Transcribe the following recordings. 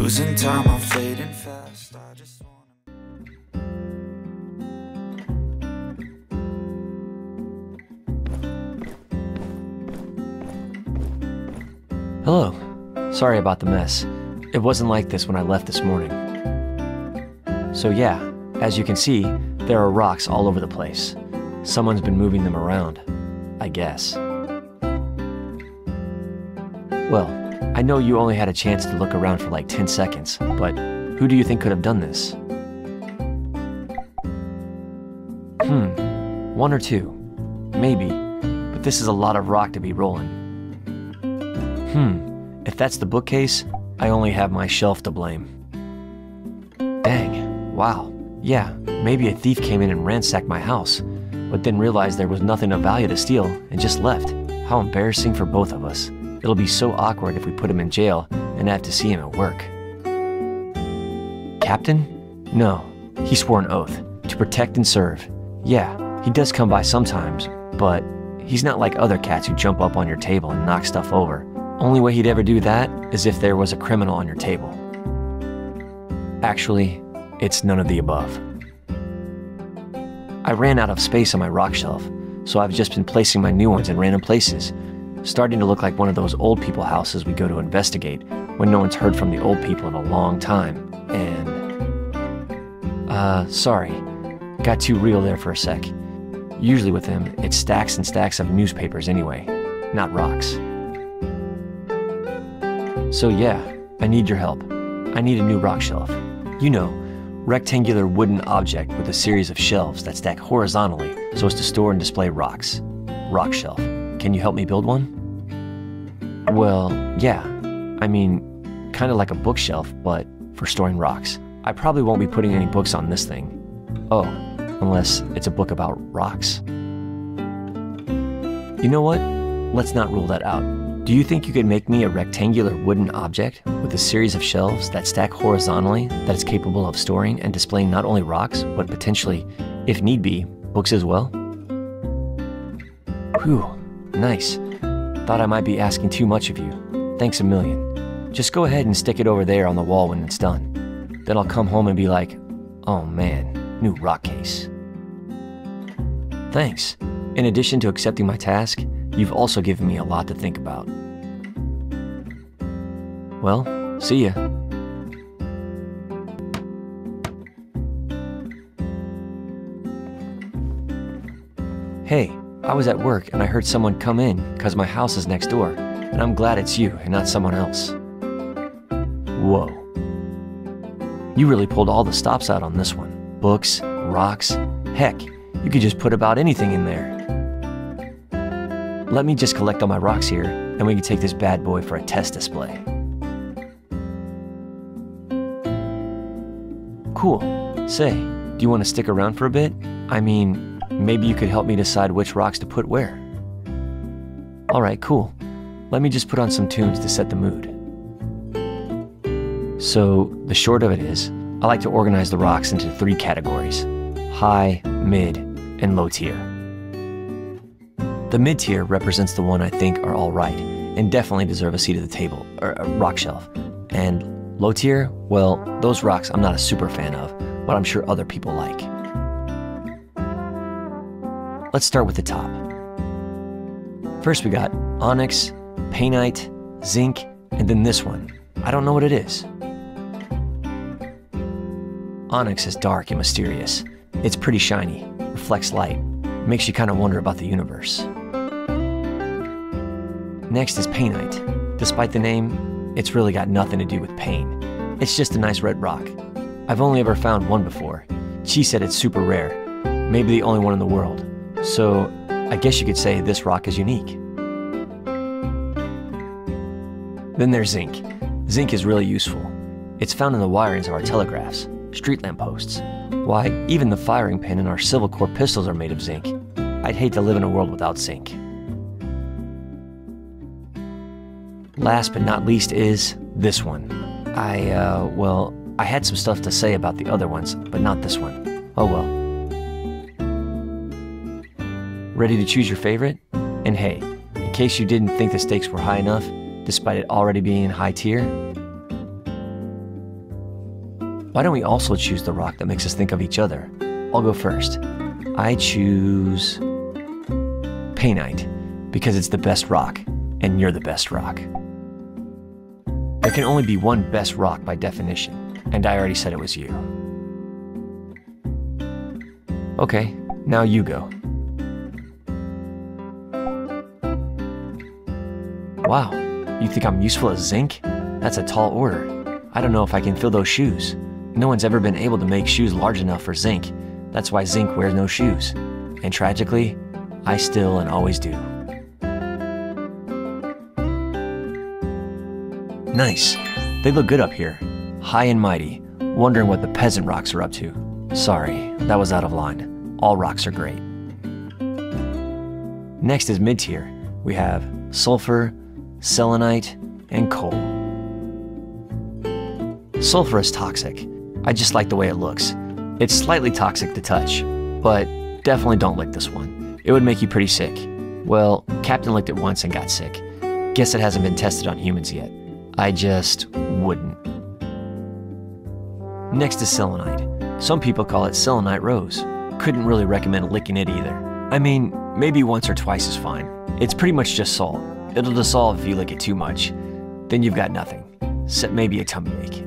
Losing time, I'm fading fast. I just wanna... Hello. Sorry about the mess. It wasn't like this when I left this morning. So yeah, as you can see, there are rocks all over the place. Someone's been moving them around, I guess. Well, I know you only had a chance to look around for like 10 seconds, but who do you think could have done this? One or two. Maybe, but this is a lot of rock to be rolling. If that's the bookcase, I only have my shelf to blame. Dang, wow. Yeah, maybe a thief came in and ransacked my house, but then realized there was nothing of value to steal and just left. How embarrassing for both of us. It'll be so awkward if we put him in jail and have to see him at work. Captain? No, he swore an oath to protect and serve. Yeah, he does come by sometimes, but he's not like other cats who jump up on your table and knock stuff over. Only way he'd ever do that is if there was a criminal on your table. Actually, it's none of the above. I ran out of space on my rock shelf, so I've just been placing my new ones in random places, starting to look like one of those old people houses we go to investigate when no one's heard from the old people in a long time, and... sorry. Got too real there for a sec. Usually with him, it's stacks and stacks of newspapers anyway, not rocks. So yeah, I need your help. I need a new rock shelf. You know, rectangular wooden object with a series of shelves that stack horizontally so as to store and display rocks. Rock shelf. Can you help me build one? Well, yeah. I mean, kind of like a bookshelf, but for storing rocks. I probably won't be putting any books on this thing. Oh, unless it's a book about rocks. You know what? Let's not rule that out. Do you think you could make me a rectangular wooden object with a series of shelves that stack horizontally that is capable of storing and displaying not only rocks, but potentially, if need be, books as well? Whew, nice. Thought I might be asking too much of you. Thanks a million. Just go ahead and stick it over there on the wall when it's done. Then I'll come home and be like, oh man, new rock case. Thanks. In addition to accepting my task, you've also given me a lot to think about. Well, see ya. Hey, I was at work and I heard someone come in because my house is next door, and I'm glad it's you and not someone else. Whoa. You really pulled all the stops out on this one. Books, rocks, heck, you could just put about anything in there. Let me just collect all my rocks here, and we can take this bad boy for a test display. Cool. Say, do you want to stick around for a bit? I mean, maybe you could help me decide which rocks to put where. Alright, cool. Let me just put on some tunes to set the mood. So, the short of it is, I like to organize the rocks into 3 categories: high, mid, and low tier. The mid tier represents the one I think are alright, and definitely deserve a seat at the table, or a rock shelf. And low tier, well, those rocks I'm not a super fan of, but I'm sure other people like. Let's start with the top. First we got onyx, painite, zinc, and then this one. I don't know what it is. Onyx is dark and mysterious. It's pretty shiny, reflects light, makes you kind of wonder about the universe. Next is painite. Despite the name, it's really got nothing to do with pain. It's just a nice red rock. I've only ever found one before. She said it's super rare, maybe the only one in the world. So I guess you could say this rock is unique. Then there's zinc. Zinc is really useful. It's found in the wirings of our telegraphs, street lamp posts. Why, even the firing pin in our Civil Corps pistols are made of zinc. I'd hate to live in a world without zinc. Last but not least is this one. Well, I had some stuff to say about the other ones, but not this one. Oh well. Ready to choose your favorite? And hey, in case you didn't think the stakes were high enough, despite it already being in high tier, Why don't we also choose the rock that makes us think of each other? I'll go first. I choose painite because it's the best rock, and you're the best rock. There can only be one best rock by definition, and I already said it was you. Okay, now you go. Wow, you think I'm useful as zinc? That's a tall order. I don't know if I can fill those shoes. No one's ever been able to make shoes large enough for zinc. That's why zinc wears no shoes. And tragically, I still and always do. Nice. They look good up here. High and mighty, wondering what the peasant rocks are up to. Sorry, that was out of line. All rocks are great. Next is mid-tier. We have sulfur, selenite, and coal. Sulfur is toxic. I just like the way it looks. It's slightly toxic to touch, but definitely don't lick this one. It would make you pretty sick. Well, Captain licked it once and got sick. Guess it hasn't been tested on humans yet. I just wouldn't. Next is selenite. Some people call it selenite rose. Couldn't really recommend licking it either. I mean, maybe once or twice is fine. It's pretty much just salt. It'll dissolve if you lick it too much. Then you've got nothing, except maybe a tummy ache.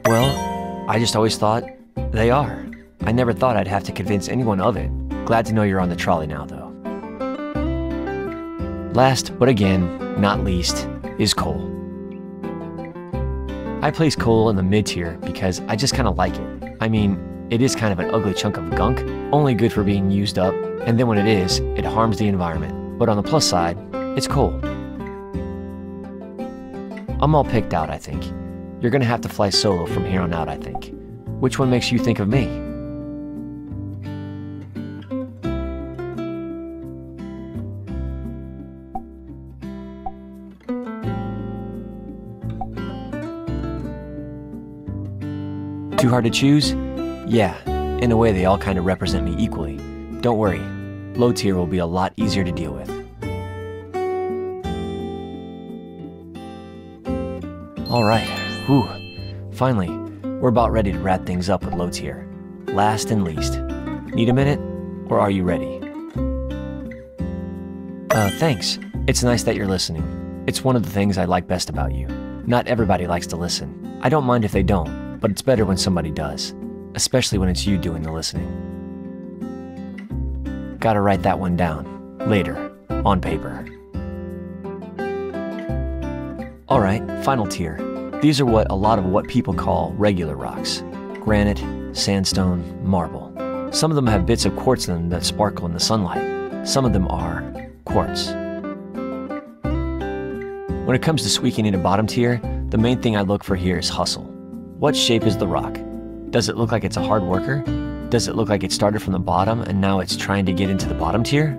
Well, I just always thought they are. I never thought I'd have to convince anyone of it. Glad to know you're on the trolley now, though. Last, but again, not least, is coal. I place coal in the mid-tier because I just kind of like it. I mean, it is kind of an ugly chunk of gunk, only good for being used up, and then when it is, it harms the environment. But on the plus side, it's coal. I'm all picked out, I think. You're gonna have to fly solo from here on out, I think. Which one makes you think of me? Too hard to choose? Yeah, in a way they all kind of represent me equally. Don't worry, low tier will be a lot easier to deal with. Alright, whew. Finally, we're about ready to wrap things up with low tier. Last and least. Need a minute? Or are you ready? Thanks. It's nice that you're listening. It's one of the things I like best about you. Not everybody likes to listen. I don't mind if they don't, but it's better when somebody does. Especially when it's you doing the listening. Gotta write that one down. Later. On paper. Alright, final tier. These are a lot of what people call regular rocks. Granite, sandstone, marble. Some of them have bits of quartz in them that sparkle in the sunlight. Some of them are quartz. When it comes to squeaking into bottom tier, the main thing I look for here is hustle. What shape is the rock? Does it look like it's a hard worker? Does it look like it started from the bottom and now it's trying to get into the bottom tier?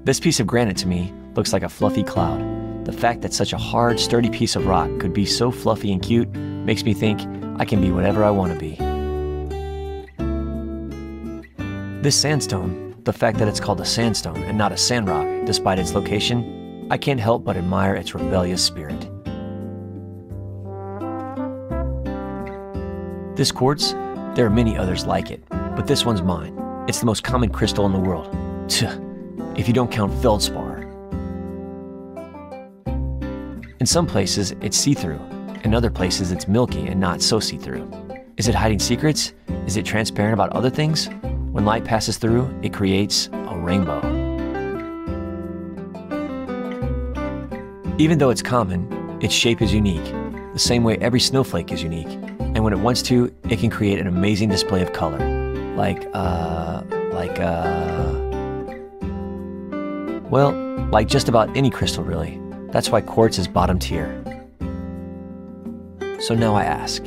This piece of granite to me looks like a fluffy cloud. The fact that such a hard, sturdy piece of rock could be so fluffy and cute makes me think I can be whatever I want to be. This sandstone, the fact that it's called a sandstone and not a sandrock, despite its location, I can't help but admire its rebellious spirit. This quartz, there are many others like it, but this one's mine. It's the most common crystal in the world. If you don't count feldspar. In some places, it's see-through. In other places, it's milky and not so see-through. Is it hiding secrets? Is it transparent about other things? When light passes through, it creates a rainbow. Even though it's common, its shape is unique, the same way every snowflake is unique. And when it wants to, it can create an amazing display of color. Well, like just about any crystal, really. That's why quartz is bottom tier. So now I ask,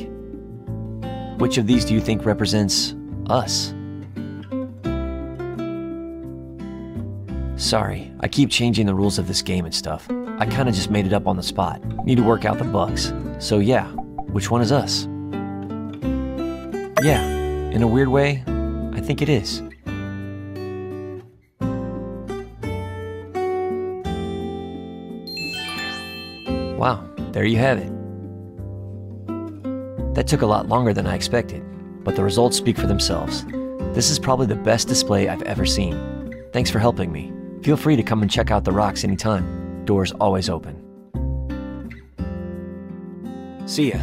which of these do you think represents us? Sorry, I keep changing the rules of this game and stuff. I kinda just made it up on the spot. Need to work out the bugs. So yeah, which one is us? Yeah, in a weird way, I think it is. Wow, there you have it. That took a lot longer than I expected, but the results speak for themselves. This is probably the best display I've ever seen. Thanks for helping me. Feel free to come and check out the rocks anytime. Doors always open. See ya.